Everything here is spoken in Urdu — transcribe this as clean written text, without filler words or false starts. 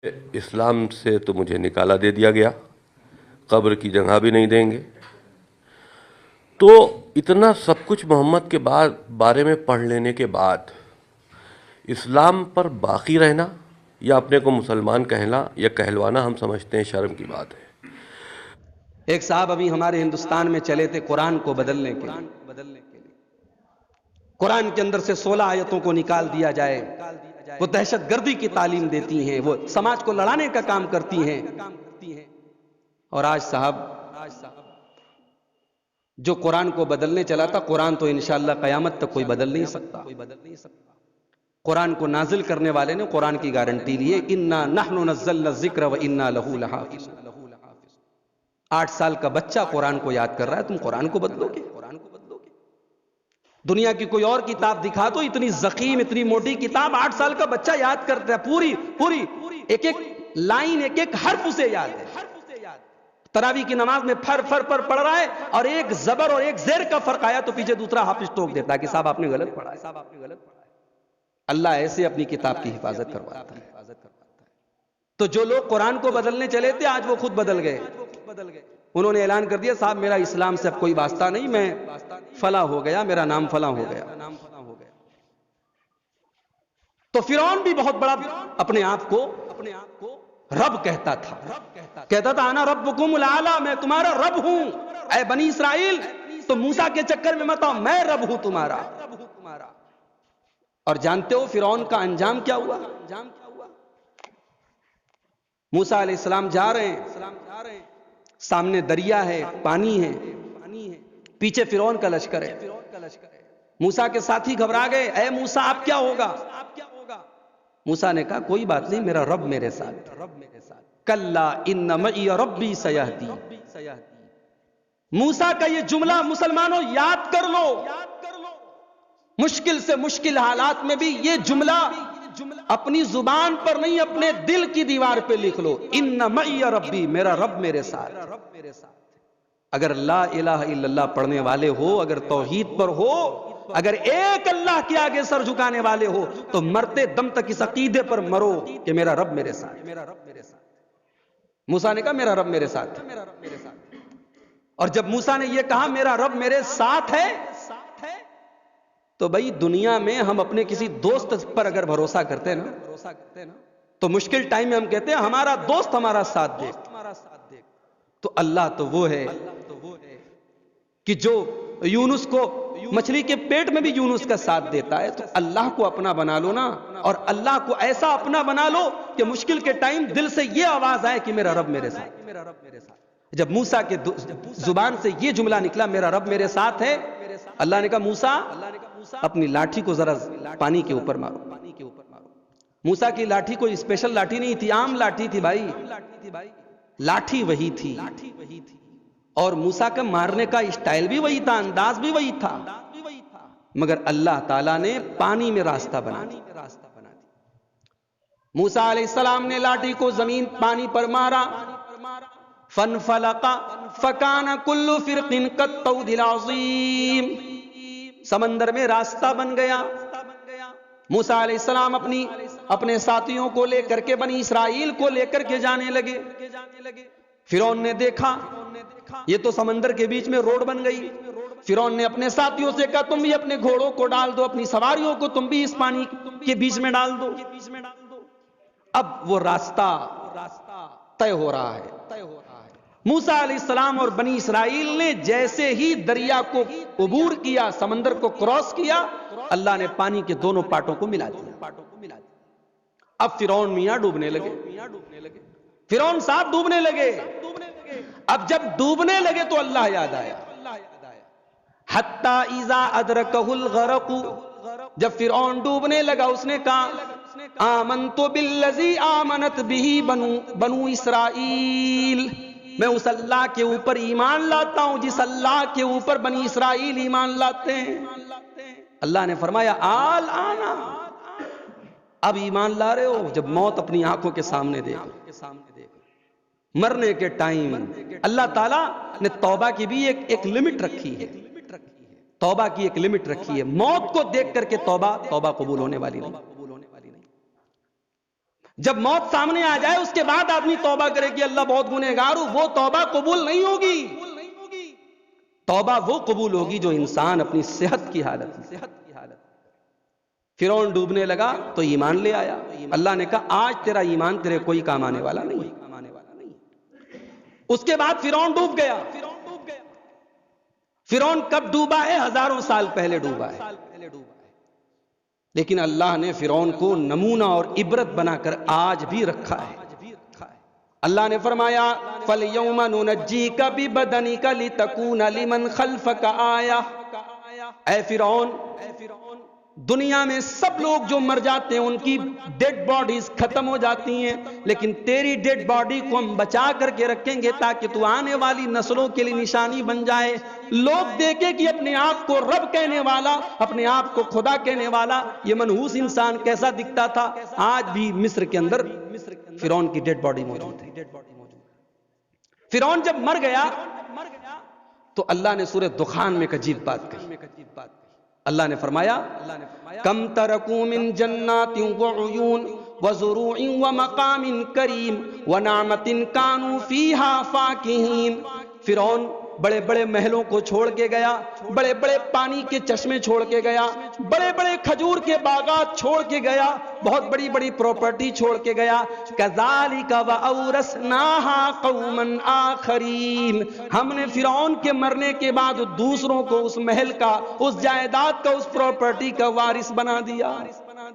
اسلام سے تو مجھے نکالا دے دیا گیا، قبر کی جگہ بھی نہیں دیں گے۔ تو اتنا سب کچھ محمد کے بارے میں پڑھ لینے کے بعد اسلام پر باقی رہنا یا اپنے کو مسلمان کہنا یا کہلوانا ہم سمجھتے ہیں شرم کی بات ہے۔ ایک صاحب ابھی ہمارے ہندوستان میں چلے تھے قرآن کو بدلنے کے لیے۔ قرآن کے اندر سے 16 آیتوں کو نکال دیا جائے، وہ دہشت گردی کی تعلیم دیتی ہیں، وہ سماج کو لڑانے کا کام کرتی ہیں۔ اور آج صاحب جو قرآن کو بدلنے چلا تھا، قرآن تو انشاءاللہ قیامت تک کوئی بدل نہیں سکتا۔ قرآن کو نازل کرنے والے نے قرآن کی گارنٹی لی ہے، اِنَّا نَحْنُ نَزَّلْنَا الذِّكْرَ وَإِنَّا لَهُ لَحَافِظُونَ۔ 8 سال کا بچہ قرآن کو یاد کر رہا ہے، تم قرآن کو بدلو گے؟ دنیا کی کوئی اور کتاب دکھا دو، اتنی ضخیم اتنی موٹی کتاب 8 سال کا بچہ یاد کرتا ہے، پوری ایک ایک لائن ایک ایک حرف اسے یاد ہے۔ تراویح کی نماز میں پھر پڑھ رہا ہے، اور ایک زبر اور ایک زیر کا فرق آیا تو پیچھے دوسرا حافظ ٹوک دیتا ہے کہ صاحب آپ نے غلط پڑھا ہے۔ اللہ ایسے اپنی کتاب کی حفاظت کرواتا ہے۔ تو جو لوگ قرآن کو بدلنے چلے تھے آج وہ خود بدل گئے۔ انہوں نے اعلان کر دیا صاحب میرا اسلام سے اب کوئی واسطہ نہیں، میں فلاں ہو گیا، میرا نام فلاں ہو گیا۔ تو فرعون بھی بہت بڑا اپنے آپ کو رب کہتا تھا، کہتا تھا انا ربکم الاعلی، میں تمہارا رب ہوں۔ اے بنی اسرائیل تو موسیٰ کے چکر میں مت آؤ، میں رب ہوں تمہارا۔ اور جانتے ہو فرعون کا انجام کیا ہوا؟ موسیٰ علیہ السلام جا رہے ہیں، سامنے دریا ہے، پانی ہے، پیچھے فرعون کا لشکر ہے۔ موسیٰ کے ساتھی گھبرا گئے، اے موسیٰ اب کیا ہوگا؟ موسیٰ نے کہا کوئی بات نہیں، میرا رب میرے ساتھ۔ کلا ان معی ربی سیہدی۔ موسیٰ کا یہ جملہ مسلمانوں یاد کر لو، مشکل سے مشکل حالات میں بھی یہ جملہ اپنی زبان پر نہیں، اپنے دل کی دیوار پہ لکھ لو، ان معی ربی، میرا رب میرے ساتھ۔ اگر لا الہ الا اللہ پڑھنے والے ہو، اگر توحید پر ہو، اگر ایک اللہ کے آگے سر جھکانے والے ہو، تو مرتے دم تک اس عقیدے پر مرو کہ میرا رب میرے ساتھ۔ موسیٰ نے کہا میرا رب میرے ساتھ۔ اور جب موسیٰ نے یہ کہا میرا رب میرے ساتھ ہے، تو بھائی دنیا میں ہم اپنے کسی دوست پر اگر بھروسہ کرتے ہیں نا، تو مشکل ٹائم میں ہم کہتے ہیں ہمارا دوست ہمارا ساتھ دے۔ تو اللہ تو وہ ہے کہ جو یونس کو مچھلی کے پیٹ میں بھی یونس کا ساتھ دیتا ہے، تو اللہ کو اپنا بنا لو نا، اور اللہ کو ایسا اپنا بنا لو کہ مشکل کے ٹائم دل سے یہ آواز آئے کہ میرا رب میرے ساتھ۔ جب موسیٰ کے زبان سے یہ جملہ نکلا میرا رب میرے ساتھ ہے، اللہ نے کہا موسیٰ اپنی لاٹھی کو ذرا پانی کے اوپر مارو۔ موسیٰ کی لاٹھی کوئی اسپیشل لاٹھی نہیں تھی، عام لاٹھی تھی بھائی، لاٹھی وہی تھی، اور موسیٰ کا مارنے کا اسٹائل بھی وہی تھا، انداز بھی وہی تھا، مگر اللہ تعالیٰ نے پانی میں راستہ بنا دیا۔ موسیٰ علیہ السلام نے لاٹھی کو زمین پانی پر مارا، فانفلق فکان کل فرق کالطود العظیم، سمندر میں راستہ بن گیا۔ موسیٰ علیہ السلام اپنے ساتھیوں کو لے کر کے بنی اسرائیل کو لے کر کے جانے لگے۔ فرعون نے دیکھا یہ تو سمندر کے بیچ میں روڈ بن گئی۔ فرعون نے اپنے ساتھیوں سے کہا تم بھی اپنے گھوڑوں کو ڈال دو، اپنی سواریوں کو تم بھی اس پانی کے بیچ میں ڈال دو۔ اب وہ راستہ طے ہو رہا ہے۔ موسیٰ علیہ السلام اور بنی اسرائیل نے جیسے ہی دریا کو عبور کیا، سمندر کو کراس کیا، اللہ نے پانی کے دونوں پارٹوں کو ملا دیا۔ اب فرعون میاں ڈوبنے لگے، فرعون صاحب ڈوبنے لگے۔ اب جب ڈوبنے لگے تو اللہ یاد آیا، حتی اذا ادرکہ الغرق، جب فرعون ڈوبنے لگا اس نے کہا آمنت بالذی آمنت بہ بنو اسرائیل، میں اس اللہ کے اوپر ایمان لاتا ہوں جس اللہ کے اوپر بنی اسرائیل ایمان لاتے ہیں۔ اللہ نے فرمایا آل آنا، اب ایمان لا رہے ہو؟ جب موت اپنی آنکھوں کے سامنے دیکھو، مرنے کے ٹائم اللہ تعالیٰ نے توبہ کی بھی ایک لمٹ رکھی ہے، توبہ کی ایک لمٹ رکھی ہے، موت کو دیکھ کر کے توبہ قبول ہونے والی نہیں۔ جب موت سامنے آ جائے اس کے بعد آدمی توبہ کرے کہ اللہ بہت گنہگار ہوں، وہ توبہ قبول نہیں ہوگی۔ توبہ وہ قبول ہوگی جو انسان اپنی صحت کی حالت میں۔ فرعون ڈوبنے لگا تو ایمان لے آیا، اللہ نے کہا آج تیرا ایمان تیرے کوئی کام آنے والا نہیں۔ اس کے بعد فرعون ڈوب گیا۔ فرعون کب ڈوبا ہے؟ ہزاروں سال پہلے ڈوبا ہے، لیکن اللہ نے فرعون کو نمونہ اور عبرت بنا کر آج بھی رکھا ہے۔ اللہ نے فرمایا فَالْيَوْمَ نُنَجِّيكَ بِبَدَنِكَ لِتَكُونَ لِمَنْ خَلْفَكَ آیَةً۔ اے فرعون، دنیا میں سب لوگ جو مر جاتے ہیں ان کی ڈیڈ باڈیز ختم ہو جاتی ہیں، لیکن تیری ڈیڈ باڈی کو ہم بچا کر کے رکھیں گے تاکہ تو آنے والی نسلوں کے لیے نشانی بن جائے، لوگ دیکھیں کہ اپنے آپ کو رب کہنے والا، اپنے آپ کو خدا کہنے والا یہ منحوس انسان کیسا دکھتا تھا۔ آج بھی مصر کے اندر فرعون کی ڈیڈ باڈی موجود ہے۔ فرعون جب مر گیا تو اللہ نے سورہ دخان میں ایک عجیب بات کہی۔ اللہ نے فرمایا کم ترکوا من جنات وعیون وزروع ومقام کریم ونعمت کانوا فیہا فاکہین۔ فرعون بڑے بڑے محلوں کو چھوڑ کے گیا، بڑے بڑے پانی کے چشمے چھوڑ کے گیا، بڑے بڑے کھجور کے باغات چھوڑ کے گیا، بہت بڑی بڑی پراپرٹی چھوڑ کے گیا۔ کذالک وَأَوْرَثْنَاهَا قَوْمًا آخَرِينَ۔ ہم نے فرعون کے مرنے کے بعد دوسروں کو اس محل کا، اس جائیداد کا، اس پراپرٹی کا وارث بنا دیا۔